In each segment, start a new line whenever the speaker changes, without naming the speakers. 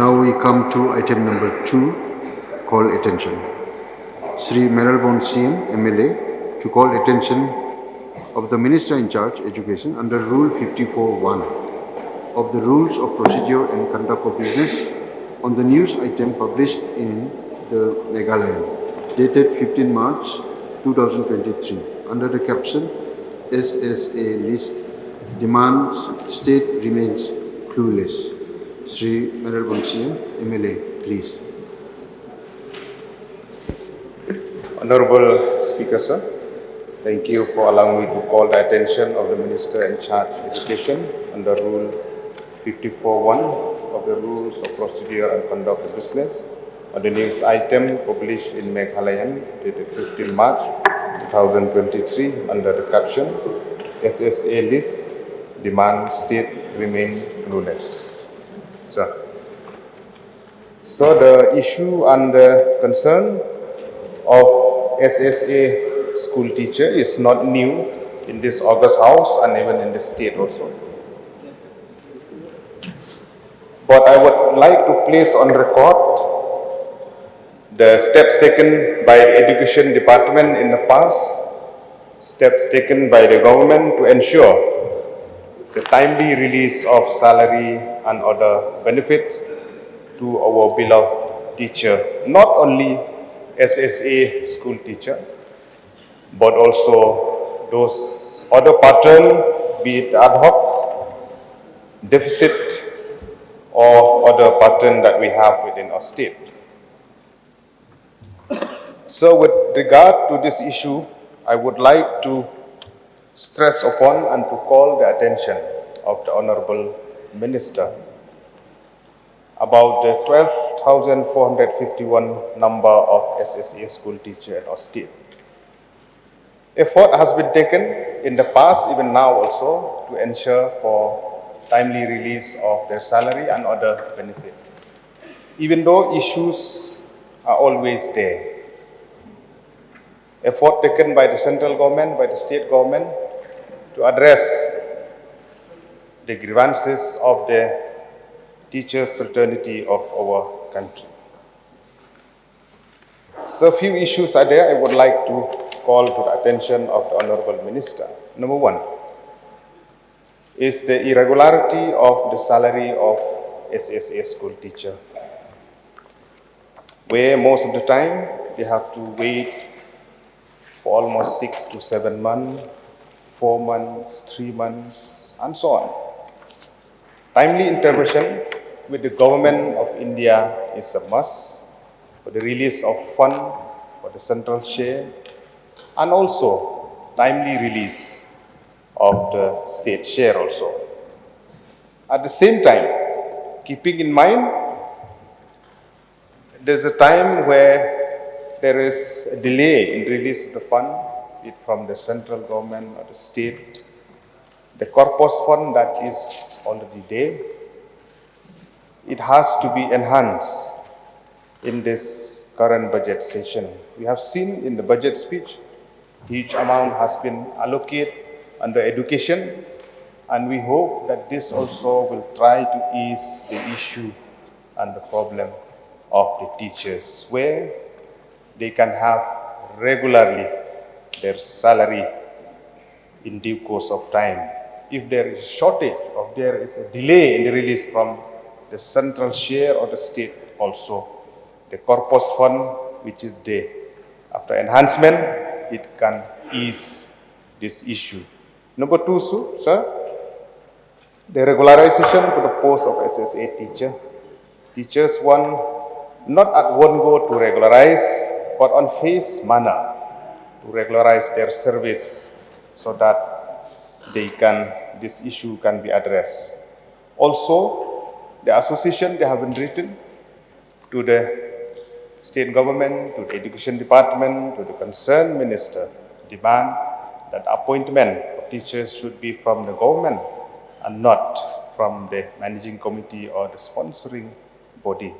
Now we come to item number 2, call attention. Sri Meghalaya CM MLA to call attention of the Minister in charge Education under Rule 54(1) of the Rules of Procedure and Conduct of Business on the news item published in the Meghalaya, dated 15 March 2023, under the caption SSA list demands state remains clueless. Sri Meghalaya CM MLA, please.
Honorable Speaker, sir, thank you for allowing me to call the attention of the Minister in charge of Education under Rule 54(1) of the Rules of Procedure and Conduct of Business on the news item published in Meghalaya dated 15 March 2023 under the caption SSA list demand state remain clueless. Sir. So the issue and the concern of SSA school teacher is not new in this August House and even in the state also. But I would like to place on record the steps taken by the Education Department in the past, steps taken by the government to ensure the timely release of salary and other benefits to our beloved teacher, not only SSA school teacher, but also those other pattern, be it ad hoc, deficit, or other pattern that we have within our state. So with regard to this issue, I would like to stress upon and to call the attention of the Honorable Minister about the 12,451 number of SSA school teacher in our state. Effort has been taken in the past, even now also, to ensure for timely release of their salary and other benefit. Even though issues are always there, effort taken by the central government, by the state government, to address the grievances of the teachers' fraternity of our country. So few issues are there I would like to call to the attention of the Honorable Minister. Number one is the irregularity of the salary of SSA school teacher, where most of the time they have to wait for almost 6 to 7 months, 4 months, 3 months, and so on. Timely intervention with the government of India is a must for the release of fund for the central share and also timely release of the state share also. At the same time, keeping in mind there's a time where there is a delay in release of the fund, be it from the central government or the state, the corpus fund that is already there, it has to be enhanced in this current budget session. We have seen in the budget speech, huge amount has been allocated under education, and we hope that this also will try to ease the issue and the problem of the teachers, where they can have regularly their salary in due course of time. If there is shortage or there is a delay in the release from the central share or the state also, the corpus fund which is there, after enhancement, it can ease this issue. Number two, sir, the regularization for the post of SSA teacher. Teachers want not at one go to regularize, but on phase manner to regularize their service so that this issue can be addressed. Also, the association, they have been written to the state government, to the education department, to the concerned minister, demand that appointment of teachers should be from the government and not from the managing committee or the sponsoring body.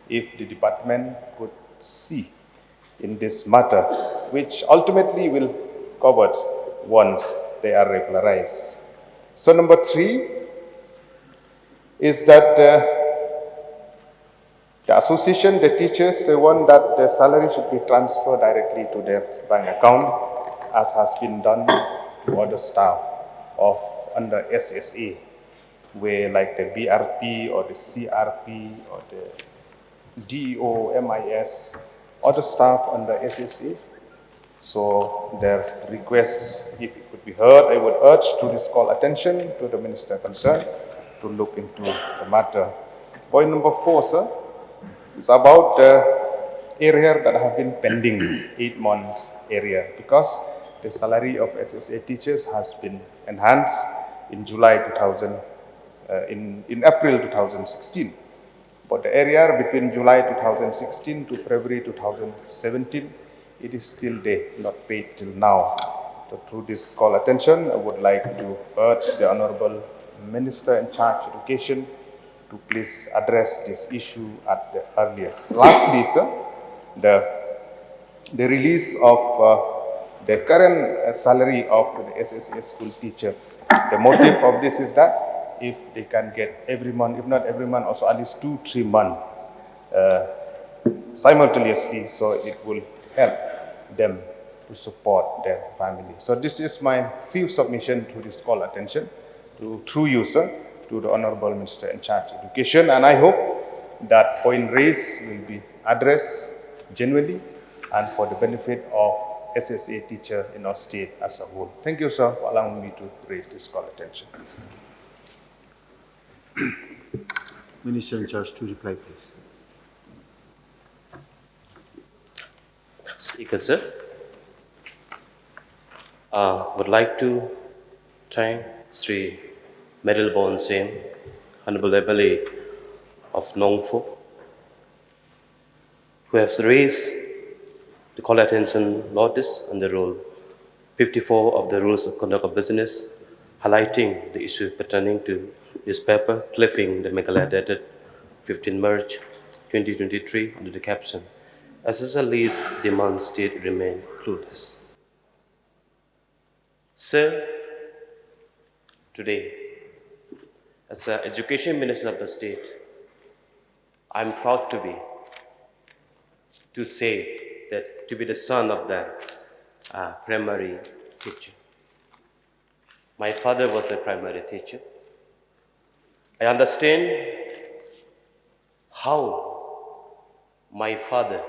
If the department could see in this matter, which ultimately will covered once they are regularized. So number three is that The association, the teachers, they want that the salary should be transferred directly to their bank account, as has been done to other staff of under SSA, where like the BRP or the CRP or the DEO, MIS, other staff under SSA. So their request, if it could be heard, I would urge to this call attention to the minister concerned to look into the matter. Point number 4, sir, is about the area that have been pending 8 months area, because the salary of SSA teachers has been enhanced in April 2016. But the area between July 2016 to February 2017, it is still there, not paid till now. So through this call attention, I would like to urge the Honorable Minister in charge of Education to please address this issue at the earliest. Lastly, sir, the release of the current salary of the SSA school teacher. The motive of this is that if they can get every month, if not every month, also at least 2-3 months simultaneously, so it will help them to support their family. So this is my few submission to this call attention through you, sir, to the Honorable Minister in charge of Education, and I hope that point raised will be addressed genuinely and for the benefit of SSA teacher in our state as a whole. Thank you, sir, for allowing me to raise this call attention.
Minister in charge to reply, please.
Speaker, sir, would like to thank Sri Merilborn Singh, Honorable MLA of Nongpho, who have raised the call attention notice under Rule 54 of the Rules of Conduct of Business, highlighting the issue pertaining to newspaper clipping the Meghalaya dated 15 March 2023 under the caption, SSA lease demands state remain clueless. Sir, today, as the Education Minister of the state, I'm proud to say that to be the son of the primary teacher. My father was a primary teacher. I understand how my father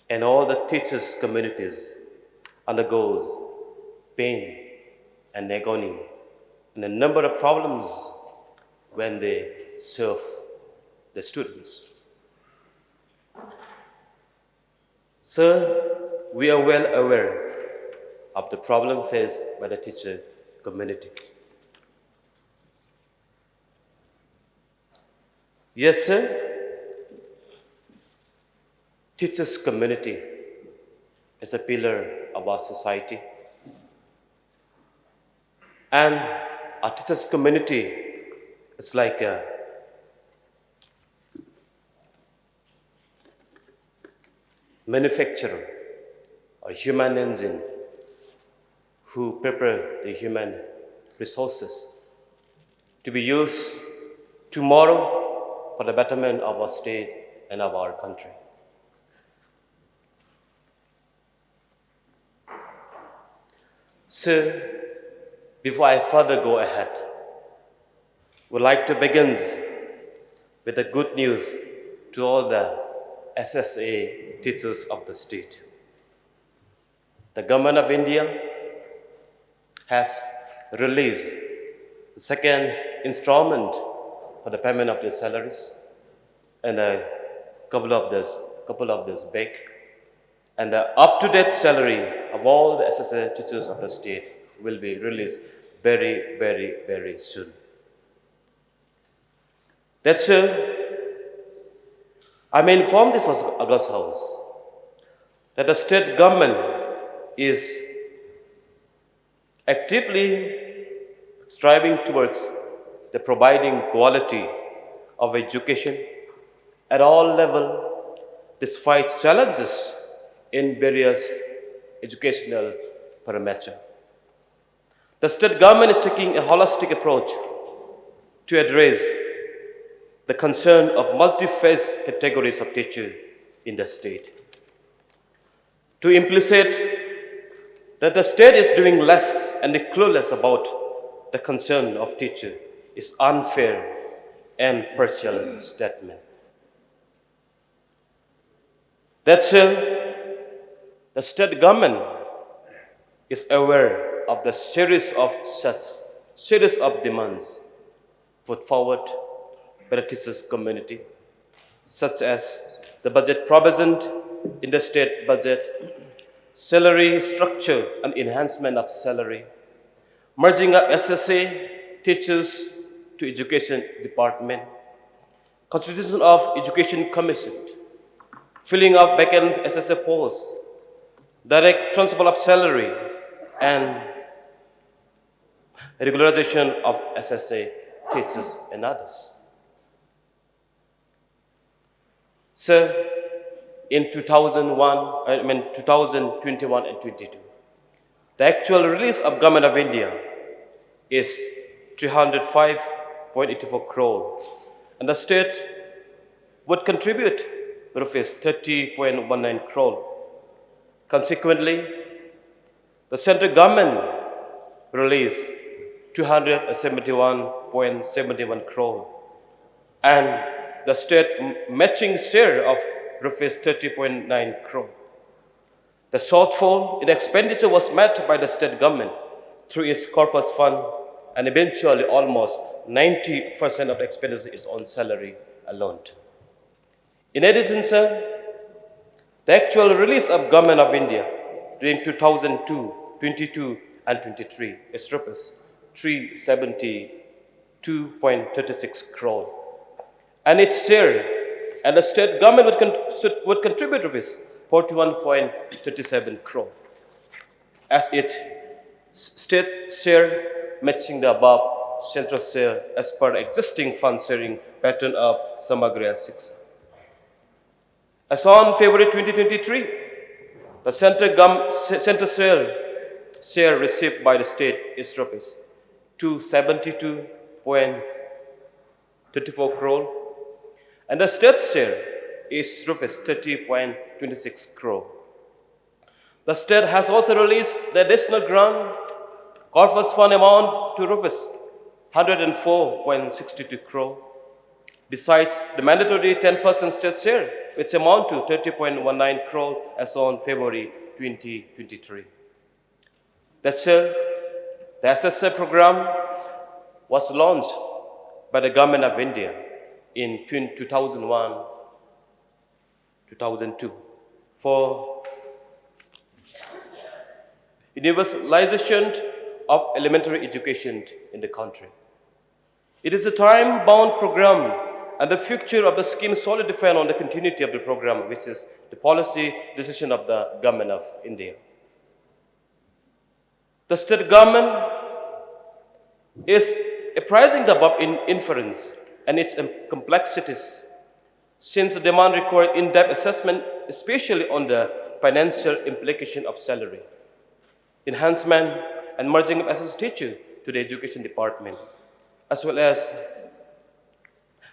and all the teachers' communities undergoes pain and agony and a number of problems when they serve the students. Sir, we are well aware of the problem faced by the teacher community. Yes, sir, teachers community is a pillar of our society. And our teachers community is like a manufacturer or human engine who prepare the human resources to be used tomorrow for the betterment of our state and of our country. Sir, before I further go ahead, would like to begin with the good news to all the SSA teachers of the state. The government of India has released the second installment for the payment of their salaries, and a couple of this back, and the up-to-date salary of all the SSA teachers of the state will be released very, very, very soon. That's I may inform this August House that the state government is actively striving towards the providing quality of education at all levels, despite challenges in various educational parameters. The state government is taking a holistic approach to address the concern of multi-phase categories of teachers in the state. To implicate that the state is doing less and clueless about the concern of teachers is unfair and partial statement. That's the state government is aware of the series of demands put forward by the teachers community, such as the budget provision in the state budget, salary structure and enhancement of salary, merging of SSA teachers to education department, constitution of education commission, filling of vacant SSA posts, direct transfer of salary, and regularization of SSA teachers and others. So, in 2021 and 22, the actual release of Government of India is 305.84 crore, and the state would contribute rupees 30.19 crore. Consequently, the central government released 271.71 crore, and the state matching share of rupees 30.9 crore. The shortfall in expenditure was met by the state government through its corpus fund, and eventually almost 90% of the expenditure is on salary alone. In addition, sir, the actual release of Government of India during 2002, 22, and 23 is rupees 372.36 crore, and its share, and the state government would contribute rupees 41.37 crore as its state share, matching the above central share as per existing fund sharing pattern of Samagra 6. As on February 2023, the central share received by the state is rupees 272.34 crore, and the state share is rupees 30.26 crore. The state has also released the additional grant corpus fund amount to rupees 104.62 crore, besides the mandatory 10% state share, which amount to 30.19 crore as on February 2023. That's the SSA program was launched by the Government of India in 2001-2002 for universalization of elementary education in the country. It is a time-bound program, and the future of the scheme solely depends on the continuity of the program, which is the policy decision of the Government of India. The state government is apprising the above in inference and its complexities, since the demand requires in-depth assessment, especially on the financial implication of salary, enhancement and merging of SSA teachers to the education department, as well as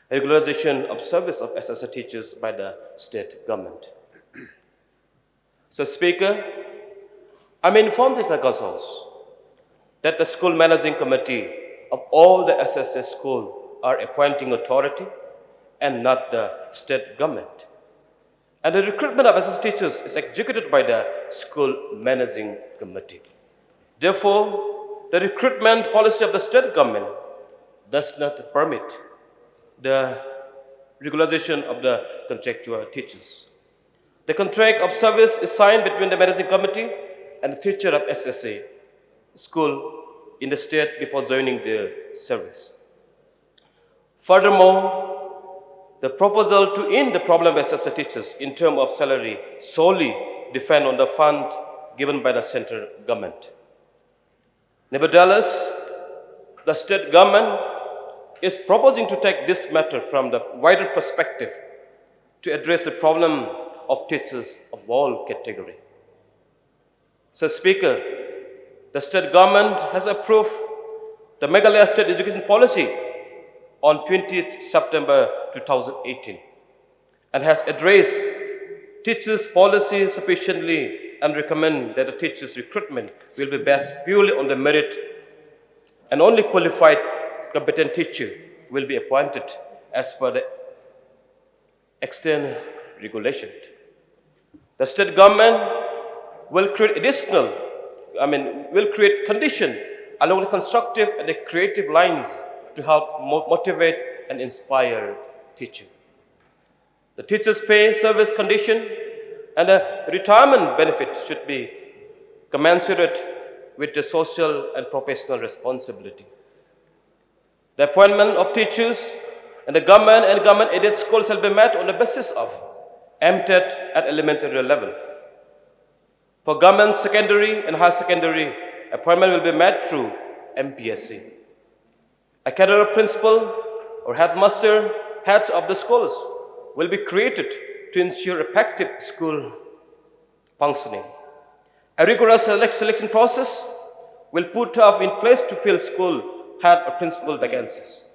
regularization of service of SSA teachers by the state government. So, Speaker, I'm informed this August House that the school managing committee of all the SSA schools are appointing authority and not the state government. And the recruitment of SSA teachers is executed by the school managing committee. Therefore, the recruitment policy of the state government does not permit the regularization of the contractual teachers. The contract of service is signed between the managing committee and the teacher of SSA school in the state before joining the service. Furthermore, the proposal to end the problem of SSA teachers in terms of salary solely depend on the fund given by the central government. Nevertheless, the state government is proposing to take this matter from the wider perspective to address the problem of teachers of all categories. So, Speaker, the state government has approved the Meghalaya state education policy on 20th September 2018 and has addressed teachers' policy sufficiently and recommend that the teachers' recruitment will be based purely on the merit and only qualified competent teacher will be appointed as per the extant regulation. The state government will create will create conditions along the constructive and the creative lines to help motivate and inspire teachers. The teachers' pay, service condition, and the retirement benefit should be commensurate with the social and professional responsibility. The appointment of teachers and the government and government-aided schools shall be met on the basis of MTET at elementary level. For government secondary and higher secondary, appointment will be made through MPSC. A cadre of principal or headmaster, heads of the schools will be created to ensure effective school functioning. A rigorous selection process will put in place to fill school head or principal vacancies.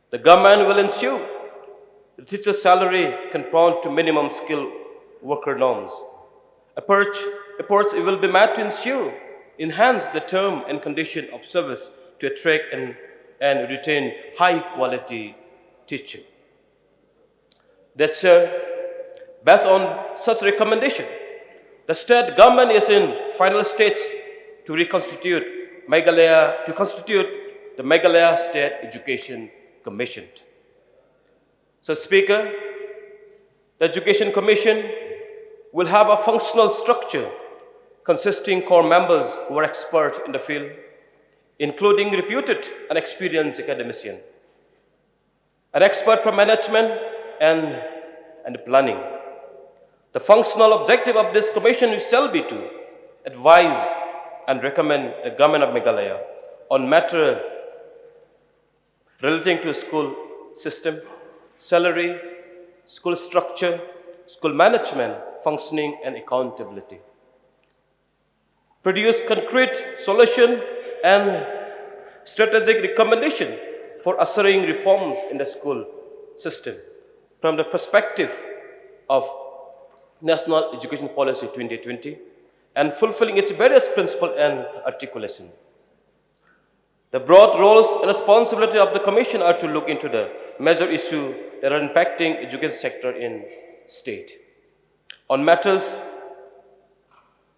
The government will ensure the teacher's salary conform to minimum skilled worker norms. Efforts will be made to ensure enhance the term and condition of service to attract and retain high-quality teachers. That's based on such recommendation. The state government is in final stage to constitute the Meghalaya State Education Commission. So, Speaker, the Education Commission will have a functional structure consisting core members who are expert in the field, including reputed and experienced academicians, an expert from management and planning. The functional objective of this commission shall be to advise and recommend the government of Meghalaya on matters relating to school system, salary, school structure, school management, functioning, and accountability. Produce concrete solution and strategic recommendation for ushering reforms in the school system from the perspective of National Education Policy 2020 and fulfilling its various principles and articulation. The broad roles and responsibility of the Commission are to look into the major issues that are impacting education sector in state. On matters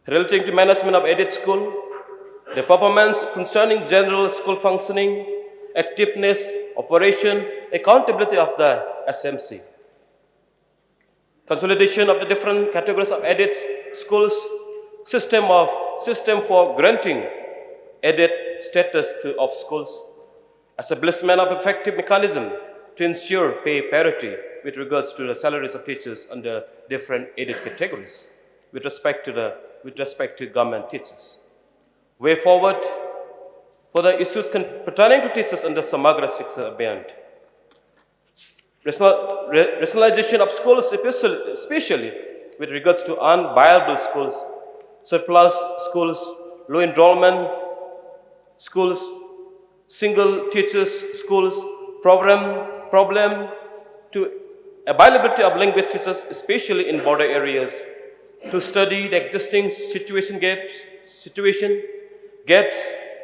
relating to management of aided school, the performance concerning general school functioning, activeness, operation, accountability of the SMC. Consolidation of the different categories of aided schools, system for granting aided status of schools, establishment of effective mechanism to ensure pay parity with regards to the salaries of teachers under different aided categories with respect to government teachers. Way forward for the issues pertaining to teachers under Samagra Shiksha Abhiyan. Rationalization of schools, especially with regards to unviable schools, surplus schools, low enrollment schools, single teachers schools, problem to availability of language teachers, especially in border areas, to study the existing situation gaps,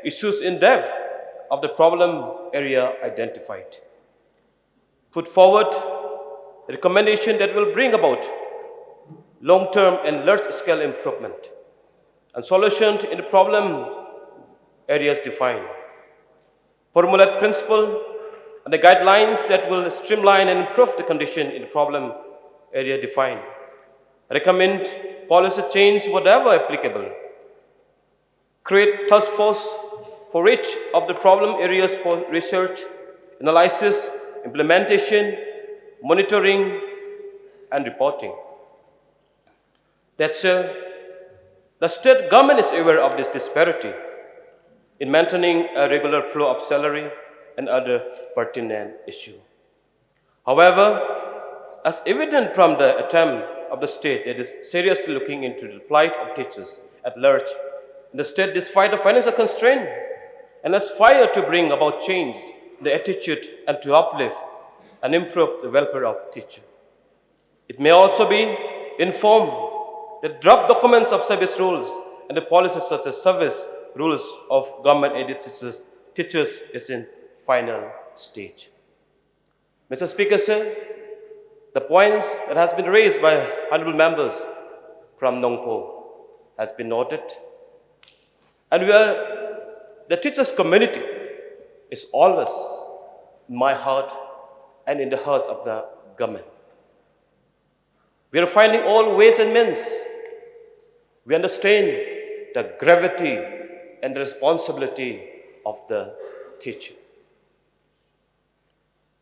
issues in depth of the problem area identified. Put forward a recommendation that will bring about long-term and large-scale improvement and solutions in the problem areas defined. Formulate principles and the guidelines that will streamline and improve the condition in the problem area defined. Recommend policy change whatever applicable. Create task force for each of the problem areas for research, analysis, implementation, monitoring, and reporting. That's the state government is aware of this disparity in maintaining a regular flow of salary and other pertinent issues. However, as evident from the attempt of the state that is seriously looking into the plight of teachers at large, the state, despite the financial constraint and aspire to bring about change, the attitude and to uplift and improve the welfare of teacher. It may also be informed that draft documents of service rules and the policies such as service rules of government-aided teachers is in final stage. Mr. Speaker, sir, the points that has been raised by honorable members from Nongpo has been noted, and the teachers' community is always in my heart and in the hearts of the government. We are finding all ways and means. We understand the gravity and the responsibility of the teacher.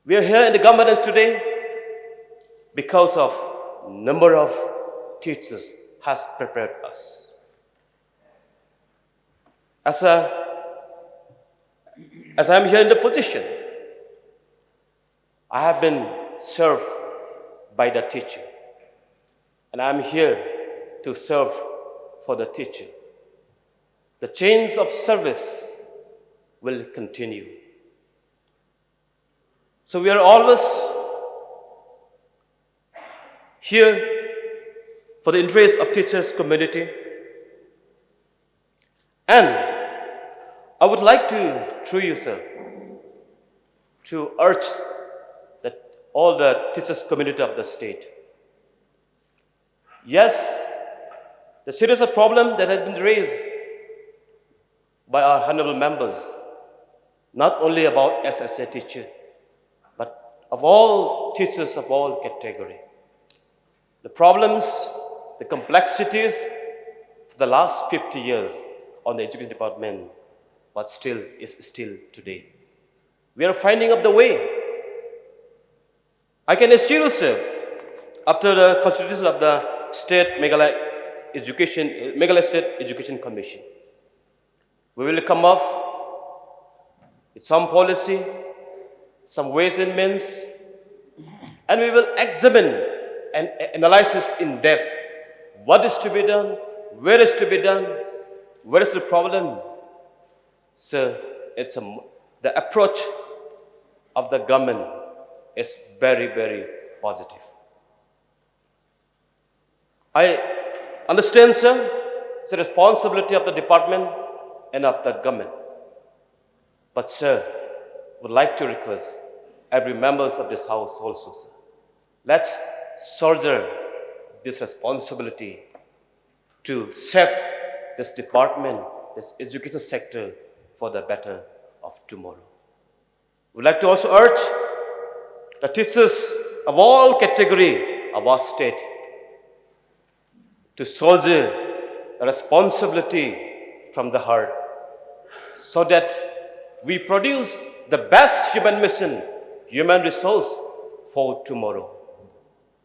We are here in the government today because of number of teachers has prepared us. As I am here in the position, I have been served by the teacher, and I am here to serve for the teacher. The chains of service will continue. So we are always here for the interest of teachers community. And I would like to, through you, sir, to urge that all the teachers community of the state. Yes, the serious problem that has been raised by our honorable members, not only about SSA teacher, but of all teachers of all category. The problems, the complexities for the last 50 years on the education department, but still is still today. We are finding up the way. I can assure you, sir, after the constitution of the state Meghalaya State Education Commission, we will come up with some policy, some ways and means, and we will examine and analyze this in depth. What is to be done? Where is to be done? Where is the problem? Sir, the approach of the government is very, very positive. I understand, sir, it's a responsibility of the department and of the government. But, sir, would like to request every members of this house also, sir, let's shoulder this responsibility to save this department, this education sector for the better of tomorrow. We'd like to also urge the teachers of all category of our state to shoulder the responsibility from the heart so that we produce the best human mission, human resource for tomorrow.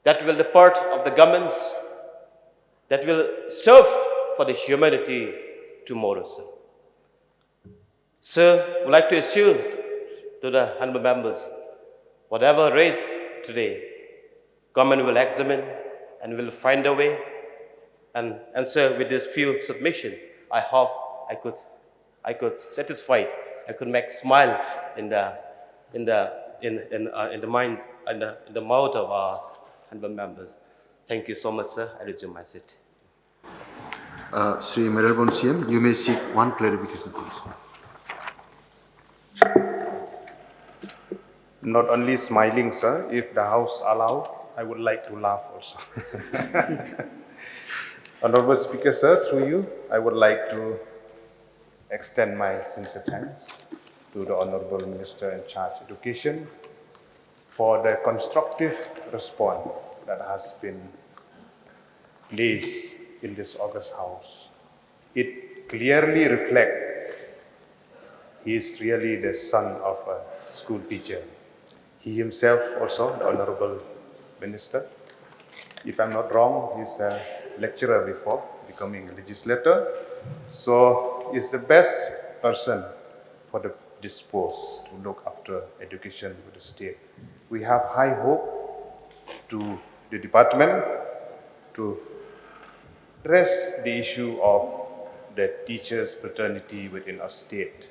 That will be the part of the governments that will serve for the humanity tomorrow, sir. Sir, I would like to assure to the honorable members, whatever raised today, government will examine and will find a way. And sir, with this few submission, I hope I could satisfy, I could make smile in the minds and in the mouth of our honorable members. Thank you so much, sir. I resume my seat.
Sri Meralbon CM, you may seek one clarification, please.
Not only smiling, sir, if the House allowed, I would like to laugh also. Honorable Speaker, sir, through you, I would like to extend my sincere thanks to the Honorable Minister in charge of Education for the constructive response that has been placed in this August House. It clearly reflects he is really the son of a school teacher. He himself also, the Honorable Minister, if I'm not wrong, he's a lecturer before becoming a legislator. So he's the best person for this post to look after education for the state. We have high hope to the department to address the issue of the teachers' fraternity within our state.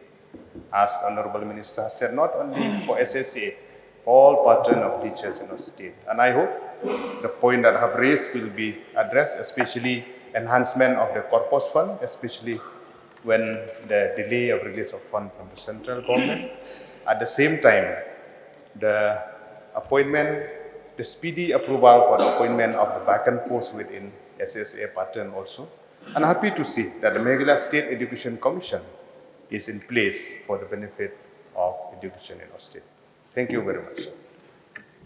as Honorable Minister has said, not only for SSA, for all pattern of teachers in our state. And I hope the point that I have raised will be addressed, especially enhancement of the corpus fund, especially when the delay of release of fund from the central government. At the same time, the appointment, the speedy approval for the appointment of the vacant post within SSA pattern also. And I'm happy to see that the Meghalaya State Education Commission is in place for the benefit of education in our state. Thank you very much, sir.